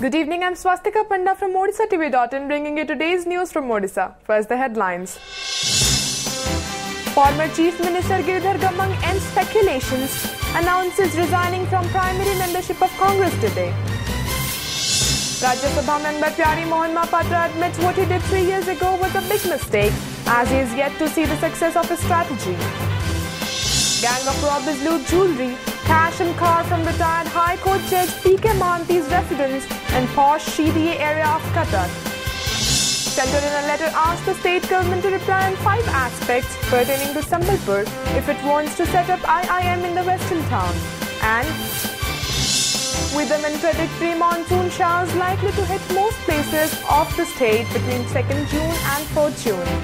Good evening, I'm Swastika Panda from OdishaTV.in bringing you today's news from Odisha. First the headlines. Former Chief Minister Giridhar Gamang ends speculations, announces resigning from primary membership of Congress today. Rajya Sabha member Pyari Mohan Mahapatra admits what he did 3 years ago was a big mistake, as he is yet to see the success of his strategy. Gang of robbers loot jewellery, cash and car from retired High Court Judge P.K. Mahanti's residence in posh CDA area of Cuttack. Centre in a letter asked the state government to reply on 5 aspects pertaining to Sambalpur if it wants to set up IIM in the western town. And with the wind predict pre-monsoon showers likely to hit most places of the state between 2nd June and 4th June.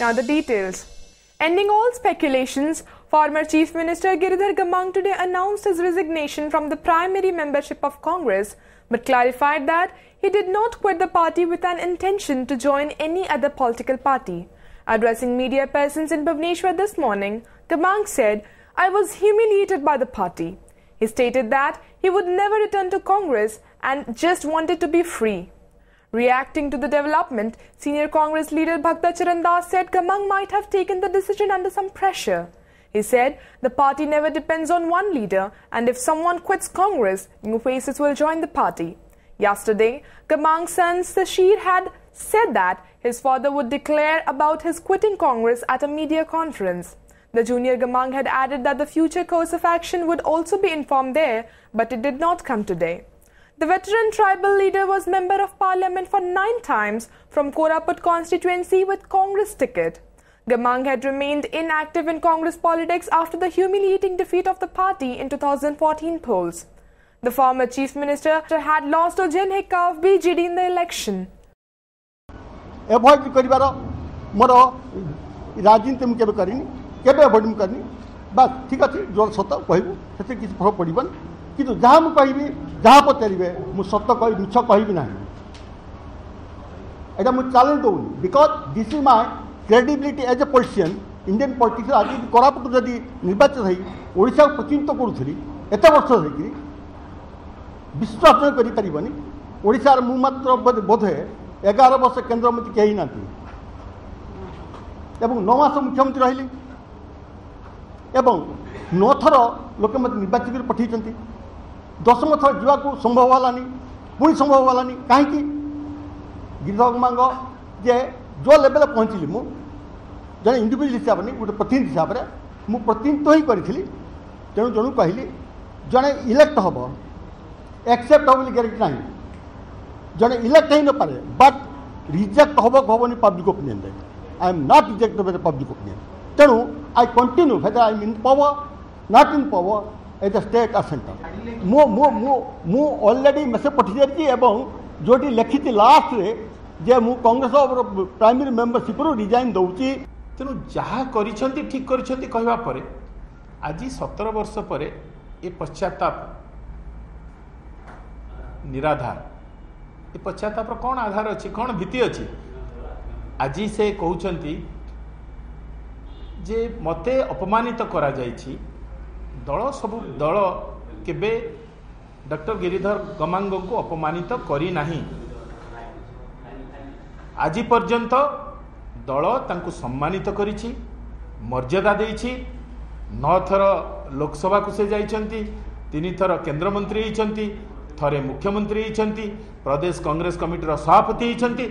Now the details. Ending all speculations, former Chief Minister Giridhar Gamang today announced his resignation from the primary membership of Congress, but clarified that he did not quit the party with an intention to join any other political party. Addressing media persons in Bhubaneswar this morning, Gamang said, "I was humiliated by the party." He stated that he would never return to Congress and just wanted to be free. Reacting to the development, senior Congress leader Bhakta Charan Das said Gamang might have taken the decision under some pressure. He said the party never depends on one leader, and if someone quits Congress, new faces will join the party. Yesterday, Gamang's son Sashir had said that his father would declare about his quitting Congress at a media conference. The junior Gamang had added that the future course of action would also be informed there, but it did not come today. The veteran tribal leader was Member of Parliament for 9 times from Koraput constituency with Congress ticket. Gamang had remained inactive in Congress politics after the humiliating defeat of the party in 2014 polls. The former Chief Minister had lost to Jen Hekka of BJD in the election. Avoid karibar moro rajniti mu kebe karini kebe avoid mu karni bas ठीक अछि जो सत कहबो सेते किछ फरक पड़िबन किंतु जहाँ मु कहबी जहाँ पचारे मु सत कह मिछ कहबी ना एटा मु चैलेंज दउनी because this is my credibility as a politician Indian politics आज कोरापुट जदि निर्वाचित होई ओडिशा प्रतिनिधित्व करूथली एते वर्ष होई विश्वास करि परिबनी ओडिशा मु मात्र बोधे 11 वर्ष केंद्र मंत्री कहीं ना एवं 9 मास मुख्यमंत्री रही एवं 9 थर लोक मत निर्वाचित कर पठेइचंती 10म थर जीवाकू संभव हलानी पुणी संभव हलानी कहीं गिरिधर गमांग जे जो लेवल पहुँचली मु जड़े इंडिविजुअल हिसाब से गोटे प्रतिनिधि हिसाब से मु प्रतिनिधित्व ही करी तेणु जन कहली जड़े इलेक्ट हम एक्सेप्ट हम ग्यारंटी ना जड़े इलेक्ट ही न पारे बट रिजेक्ट हम पब्लिक ओपिनियन रे I am not reject by the public opinion तेणु I continue whether I am in power not in power at the state और सेंटर मु ऑलरेडी मेसेज पठि एवं जोटी लिखी लास्ट रे जे मु कांग्रेस प्राइमरी मेंबरशिप रु रिजाइन दउची तेणु जहाँ करिसेंती ठीक करिसेंती कहवा परे आज 17 वर्ष पर ये पश्चाताप निराधार ये पश्चाताप कौन आधार अच्छी कौन भीति अच्छी आज से कहते जे मते अपमानित करा जायछि दल सब दल केबे डॉक्टर गिरिधर गमांग को अपमानित करी नाही आज पर्यंत दल तांको सम्मानित करिछि मर्यादा देछि 9 थर लोकसभा को से जाइछंती 3 थर केंद्र मंत्री होइछंती थरे मुख्यमंत्री होइछंती प्रदेश कांग्रेस कमिटी रो सभापति होइछंती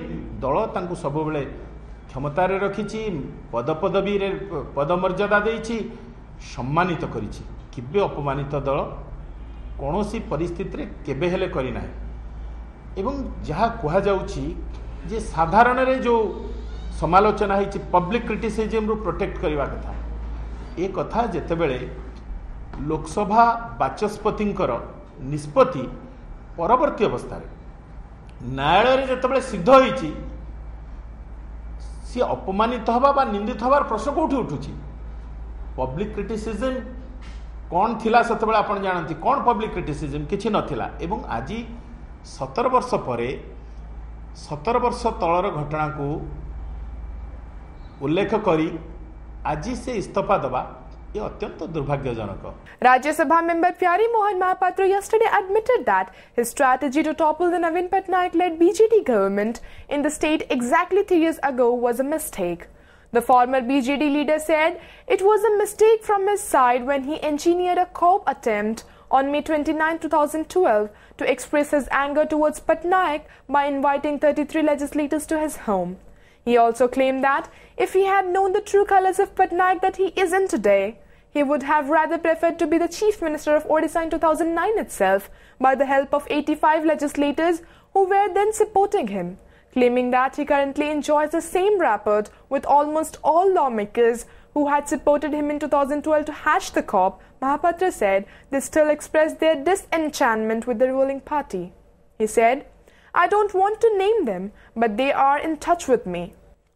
दल तांको सब बेले क्षमता रे रखिछि पदपदवी रे पदमर्यादा देछि सम्मानित करिछि केबे अपमानित दल कौनसी परिस्थिति रे केबे हेले करी ना एवं जहाँ कह जाउछि जे साधारण रे जो समालोचना है पब्लिक क्रिटिसिजम रू प्रोटेक्ट करवा कथा ए कथा जेतेबेले लोकसभा बाचस्पति निष्पत्ति परवर्ती अवस्था न्यायालय रे जेतेबेले सिद्ध होईछि सी अपमानित हवा बा निंदित हवार प्रश्न कोठी उठुछि पब्लिक क्रिटिसिजम कौन थिला सेतेबेले आपण जानती कौन पब्लिक क्रिटिसिजम किछि नथिला एवं आज 17 वर्ष परे 17 वर्ष तलर घटना को उल्लेख करी आज से इस्तीफा दबा ये अत्यंत दुर्भाग्यजनक। Rajya Sabha member Pyari Mohan Mahapatra yesterday admitted that his strategy to topple the Navin Patnaik-led BJD government in the state exactly 3 years ago was a mistake. The former BJD leader said it was a mistake from his side when he engineered a coup attempt on May 29, 2012 to express his anger towards Patnaik by inviting 33 legislators to his home. He also claimed that if he had known the true colors of Patnaik that he isn't today, he would have rather preferred to be the Chief Minister of Odisha in 2009 itself by the help of 85 legislators who were then supporting him. Claiming that he currently enjoys the same rapport with almost all lawmakers who had supported him in 2012 to hatch the coup, Mahapatra said they still expressed their disenchantment with the ruling party. He said, "I don't want to name them, but they are in touch with me."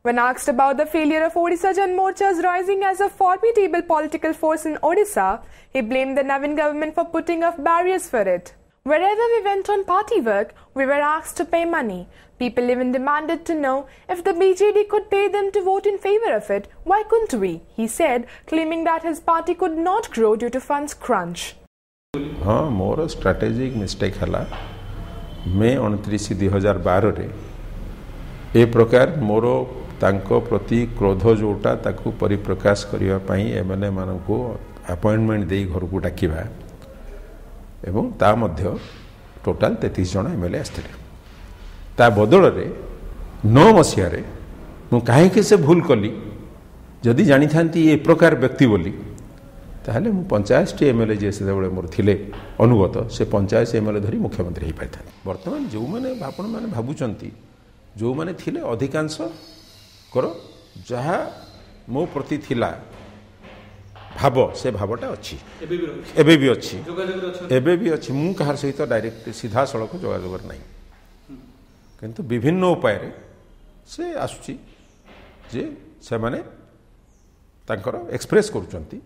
When asked about the failure of Odisha Jan Morcha's rising as a formidable political force in Odisha, he blamed the Navin government for putting up barriers for it. Wherever we went on party work, we were asked to pay money. People even demanded to know if the BJD could pay them to vote in favor of it. Why couldn't we? He said, claiming that his party could not grow due to funds crunch. हाँ मोर strategic mistake है मे 29 2012 रे ए प्रकार मोर तांको प्रति क्रोध जोटा ताकू परिप्रकाश करिवा पई एमएलए मानकू अपॉइंटमेंट दे घर को डाकिबा एवं ता मध्य टोटाल 33 जन एमएलए आस्ते ता बदल रे 9 मसिया रे मु काहे के से भूल कली जदि जानी थांती ए प्रकार व्यक्ति बोली ताहले मु 50 टी एमएलए जे से मोर थिले अनुगत से 50 एमएलए धरी मुख्यमंत्री ही पाई था। वर्तमान जो माने आपण माने भाबुचंती जो माने थिले अधिकांश करो जहा मो प्रति थिला भाव से भावटा अच्छी एबे भी अच्छी मु कहार सहित डायरेक्ट सीधा सड़क जोगाजोगर नहीं किंतु विभिन्न उपाय रे से आसुची जे से माने तांकर express करूचंती।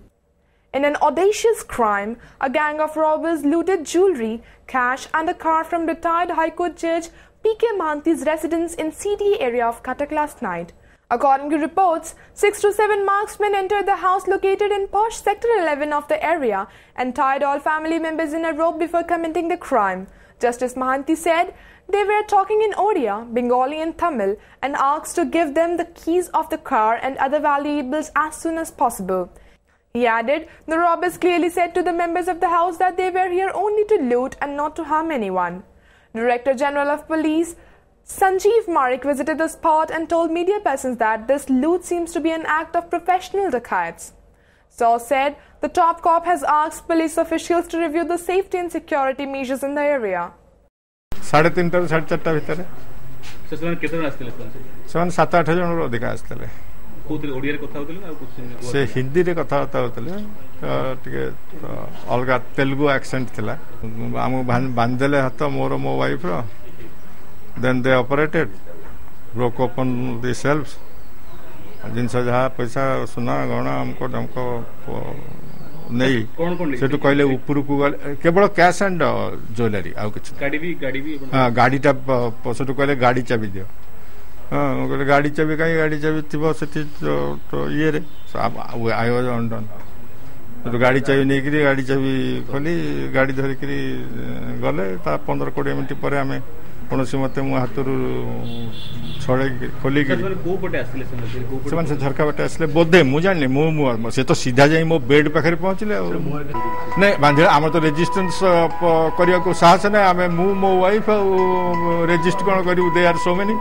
In an audacious crime, a gang of robbers looted jewelry, cash and a car from retired High Court Judge P.K. Mahanti's residence in CDA area of Cuttack last night. According to reports, 6 to 7 marksmen entered the house located in posh Sector 11 of the area and tied all family members in a rope before committing the crime. Justice Mahanti said they were talking in Odia, Bengali and Tamil and asked to give them the keys of the car and other valuables as soon as possible. He added, the robbers clearly said to the members of the house that they were here only to loot and not to harm anyone. Director General of Police Sanjeev Marik visited the spot and told media persons that this loot seems to be an act of professional dacoits. Source said the top cop has asked police officials to review the safety and security measures in the area. 3:30 ରୁ 4:30 ভিতরে ସେମାନେ କେତେ ଜଣ ଆସିଥିଲେ? ସେମାନେ 7-8 ଜଣରୁ ଅଧିକ ଆସିଥିଲେ। କୋଉଥିରେ ଓଡ଼ିଆରେ କଥା ହଉଥିଲେ ନା ଆଉ ସେ ହିନ୍ଦୀରେ କଥାବାର୍ତ୍ତା ହଉଥିଲେ ଟିକେ ଅଲଗା ତେଲୁଗୁ ଆକ୍ସେଣ୍ଟ ଥିଲା। ଆମକୁ ବାନ୍ଧିଦେଲେ ହାତ ମୋର ମୋ ୱାଇଫର then they operated broke open the shelves जिनस जहाँ पैसा सुना गहना हमको नहीं सेटू कहले ऊपर को केवल कैश एंड ज्वेलरी आउ किछ गाड़ी हाँ गाड़ीटा सेटू कहले गाड़ी चाबी दियो हाँ कहले गाड़ी चाबी कहीं गाड़ी चाबी थी तो ये रे आई वाज अनडन तो गाड़ी चाबी नहीं करी गाड़ी चाबी खोली गाड़ी धरिकी गले 15-20 मिनट पर आम कौन मत मो हाथ छड़े खोलिक से झरका बाटे आसले बोधे मुझे जानी से तो सीधा जाई मो बेड पाखे पहुँचले नहीं बांधे आम तो रेजिस्टेंस करने को साहस ना आम मु मो वाइफ रेजिस्ट कौन करूँ they are so many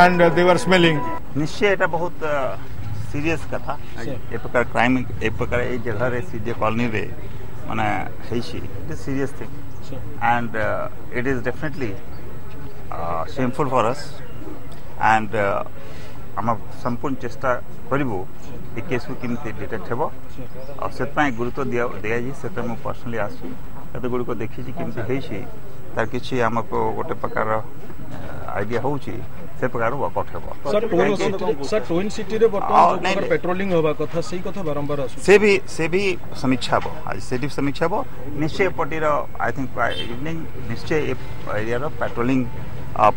and they are smelling निश्चय एटा बहुत सीरियस कथा ए प्रकार क्राइम ए प्रकार ए जगह रे सीधे कॉलोनी रे माने हेसी it is serious thing and it is definitely shameful for us and आम संपूर्ण चेष्टा करूँ ये केस को केमती डिटेक्ट हेब और से गुरुत्व दिजाई से पर्सनाली आसते गुड़िक देखी केमती तार किसी आमको गोटे प्रकार आइडिया हो प्रकार वर्कआउट से भी समीक्षा हम आज से समीक्षा हम निश्चय पटीर आई थिंक इवनिंग निश्चय एरिया पेट्रोलिंग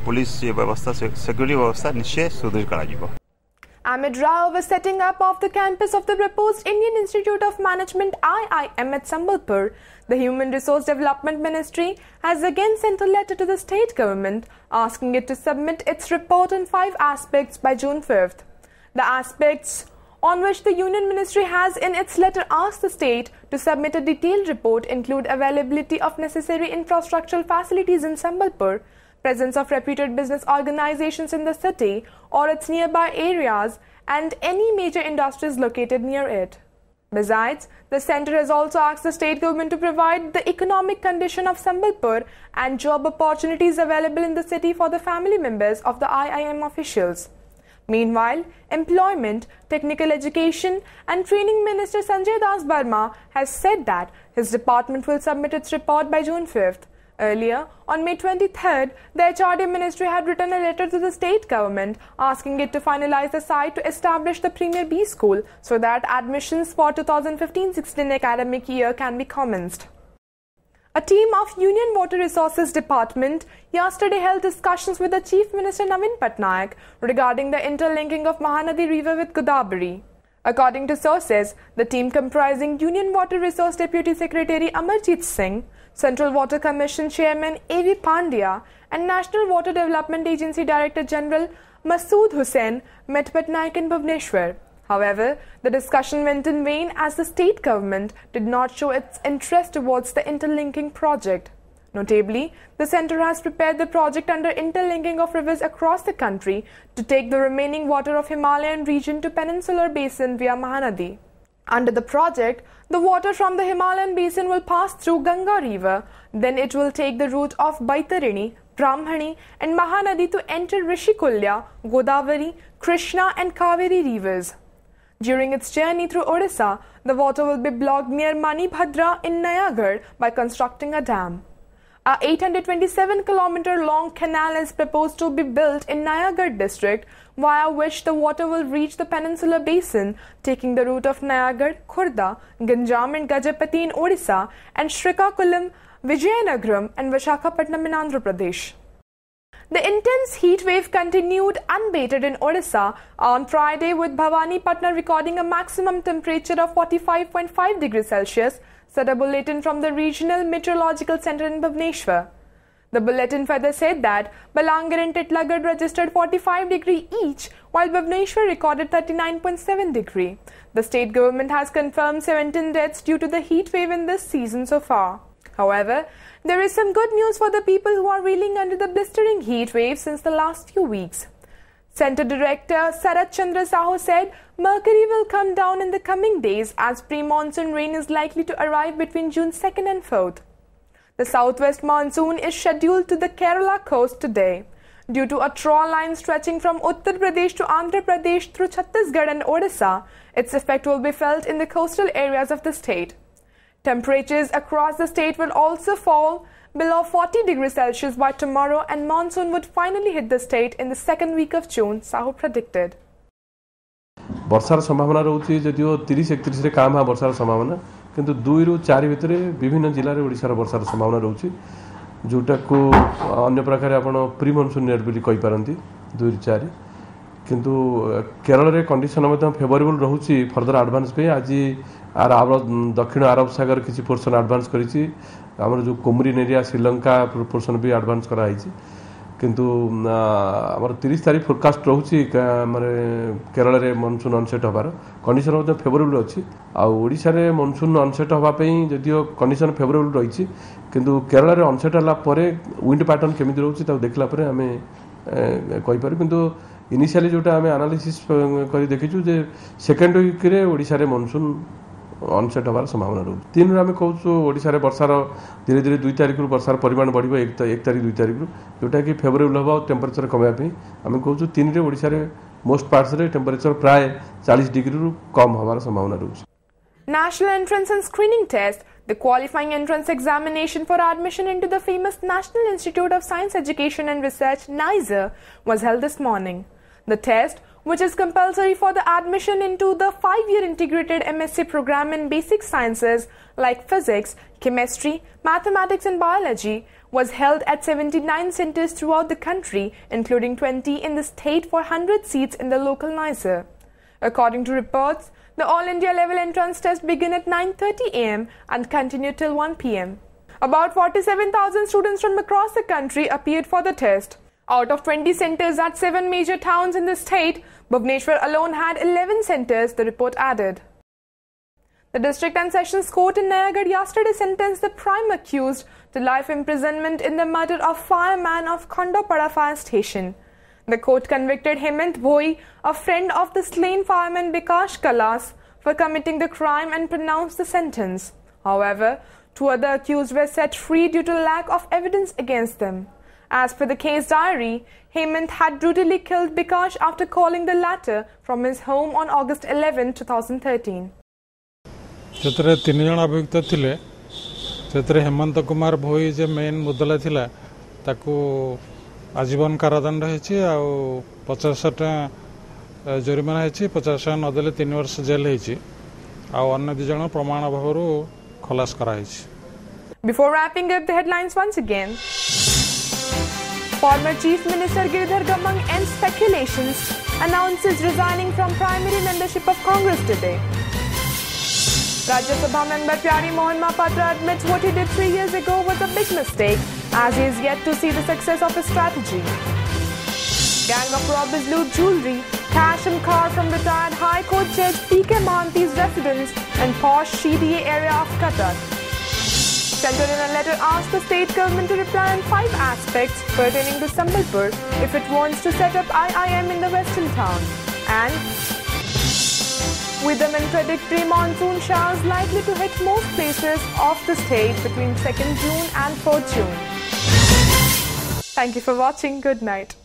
पुलिस व्यवस्था सिक्यूरिटी व्यवस्था निश्चय सुदृढ़ करा। Amid row over setting up of the campus of the proposed Indian Institute of Management IIM at Sambalpur, the Human Resource Development Ministry has again sent a letter to the state government asking it to submit its report on 5 aspects by June 5th. The aspects on which the Union Ministry has in its letter asked the state to submit a detailed report include availability of necessary infrastructural facilities in Sambalpur, presence of reputed business organizations in the city or its nearby areas, and any major industries located near it. Besides, the centre has also asked the state government to provide the economic condition of Sambalpur and job opportunities available in the city for the family members of the IIM officials. Meanwhile, Employment, Technical Education and Training Minister Sanjay Das Barma has said that his department will submit its report by June 5th. Earlier, on May 23rd, the HRD Ministry had written a letter to the state government asking it to finalize the site to establish the Premier B School so that admissions for 2015-16 academic year can be commenced. A team of Union Water Resources Department yesterday held discussions with the Chief Minister Naveen Patnaik regarding the interlinking of Mahanadi River with Godavari. According to sources, the team comprising Union Water Resource Deputy Secretary Amarjeet Singh, Central Water Commission Chairman A.V. Pandya and National Water Development Agency Director General Masood Hussain met Patnaik in Bhubaneswar. However, the discussion went in vain as the state government did not show its interest towards the interlinking project. Notably, the centre has prepared the project under interlinking of rivers across the country to take the remaining water of Himalayan region to peninsular basin via Mahanadi. Under the project, the water from the Himalayan basin will pass through Ganga river, then it will take the route of Baitarini, Brahmani and Mahanadi to enter Rishikulya, Godavari, Krishna and Kaveri rivers. During its journey through Odisha, the water will be blocked near Manibhadra in Nayagarh by constructing a dam. A 827-kilometer long canal is proposed to be built in Nayagarh district, via which the water will reach the peninsular basin, taking the route of Nayagarh, Khurda, Ganjam and Gajapati in Odisha, and Srikakulam, Vijayanagaram and Visakhapatnam in Andhra Pradesh. The intense heat wave continued unabated in Odisha on Friday, with Bhavani Patna recording a maximum temperature of 45.5 degrees Celsius, said a bulletin from the Regional Meteorological Centre in Bhubaneswar. The bulletin further said that Balangir and Titlagarh registered 45 degrees each, while Bhubaneswar recorded 39.7 degrees. The state government has confirmed 17 deaths due to the heat wave in this season so far. However, there is some good news for the people who are reeling under the blistering heat wave since the last few weeks. Centre Director Sarat Chandra Sahu said mercury will come down in the coming days as pre-monsoon rain is likely to arrive between June 2nd and 4th. The southwest monsoon is scheduled to the Kerala coast today. Due to a trough line stretching from Uttar Pradesh to Andhra Pradesh through Chhattisgarh and Odisha, its effect will be felt in the coastal areas of the state. Temperatures across the state will also fall below 40 degrees Celsius by tomorrow, and monsoon would finally hit the state in the second week of June, Sahu predicted. वर्षार संभावना रोचे जदिओ 30-31 रे काम वर्षार संभावना किंतु 2 ରୁ 4 भितरे विभिन्न जिल्ला रे ओडिसा रो वर्षार संभावना रोचे जोटा को अन्य प्रकार आपण प्री मानसून नेट बिली कहि पारंती 2 ରୁ 4 किंतु केरल रे कंडीशन मध्ये फेवरेबल रहउची फर्दर एडवांस पे आज दक्षिण अरब सागर किसी पोर्शन एडवांस करिछि हमर जो कोमरिन एरिया श्रीलंका पोर्शन भी एडवांस करा आइछि किंतु हमर 30 तारिख फोरकास्ट रहउछि माने केरल रे मानसून अनसेट होबार कंडीशन मध्ये फेवरेबल अछि आ ओडिसा रे मानसून अनसेट होबा पई जदियो कंडीशन फेवरेबल रहिछि किंतु केरल रे अनसेट हला परे विंड पैटर्न केमिति रहउछि ता देखला परे हमें कहि पारे किंतु इनिशियली जोटा हमें एनालिसिस करी देखिछु जे सेकंड वीक रे ओडिसा रे मानसून अनसेट होबार संभावना रहउछि 3 रे हमें कहउछु ओडिसा रे वर्षार धीरे धीरे 2 तारिख रु वर्षार परिमाण बढ़िबो 1 तारिख 2 तारिख रु जोटा कि फेवरेबल होबा टेंपरेचर कमाया पे हमें कहउछु 3 रे ओडिसा रे मोस्ट पार्ट्स रे टेंपरेचर प्राय 40 डिग्री रु कम होबार संभावना रहउछि. National Entrance and Screening Test, the qualifying entrance examination for admission into the famous National Institute of Science Education and Research (NISER) was held this morning. The test, which is compulsory for the admission into the 5-year integrated MSc program in basic sciences like physics, chemistry, mathematics and biology, was held at 79 centers throughout the country, including 20 in the state for 100 seats in the local NISER. According to reports, the All India level entrance test began at 9:30 am and continued till 1 pm. About 47,000 students from across the country appeared for the test. Out of 20 centres at 7 major towns in the state, Bhubaneswar alone had 11 centres, the report added. The District and Sessions Court in Nayagarh yesterday sentenced the prime accused to life imprisonment in the murder of fireman of Khandopada Fire Station. The court convicted Hemant Bhoi, a friend of the slain fireman Bikash Kalas, for committing the crime and pronounced the sentence. However, 2 other accused were set free due to lack of evidence against them. As per the case diary, Hemant had brutally killed Bikash after calling the latter from his home on August 11, 2013. ସେଥିରେ 3 ଜଣ ଅଭିଯୁକ୍ତ ଥିଲେ ସେଥିରେ ହେମନ୍ତ କୁମାର ଭୋଇ ଯେ main ମୁଦଲା ଥିଲା ତାକୁ ଆଜୀବନ କାରାଦଣ୍ଡ ହେଇଛି ଆଉ 50,000 ଟଙ୍କା ଜରିମାନା ହେଇଛି 50,000 ନଦେଲେ 3 ବର୍ଷ ଜେଲ୍ ହେଇଛି ଆଉ ଅନ୍ୟ 2 ଜଣ ପ୍ରମାଣ ଅଭାବରୁ ଖଲାସ କରାଯାଇଛି. Before wrapping up the headlines once again, former Chief Minister Giridhar Gamang ends speculations, announces resigning from primary membership of Congress today. Rajya Sabha member Pyari Mohan Mahapatra admits what he did 3 years ago was a big mistake, as he is yet to see the success of his strategy. Gang of robbers loot jewellery, cash and car from retired High Court Judge P.K. Mahanti's residence and posh CDA area of Cuttack. Centre in a letter asked the state government to reply on 5 aspects pertaining to Sambalpur if it wants to set up IIM in the western town. And weathermen predict pre-monsoon showers likely to hit most places of the state between 2nd June and 4th June. Thank you for watching. Good night.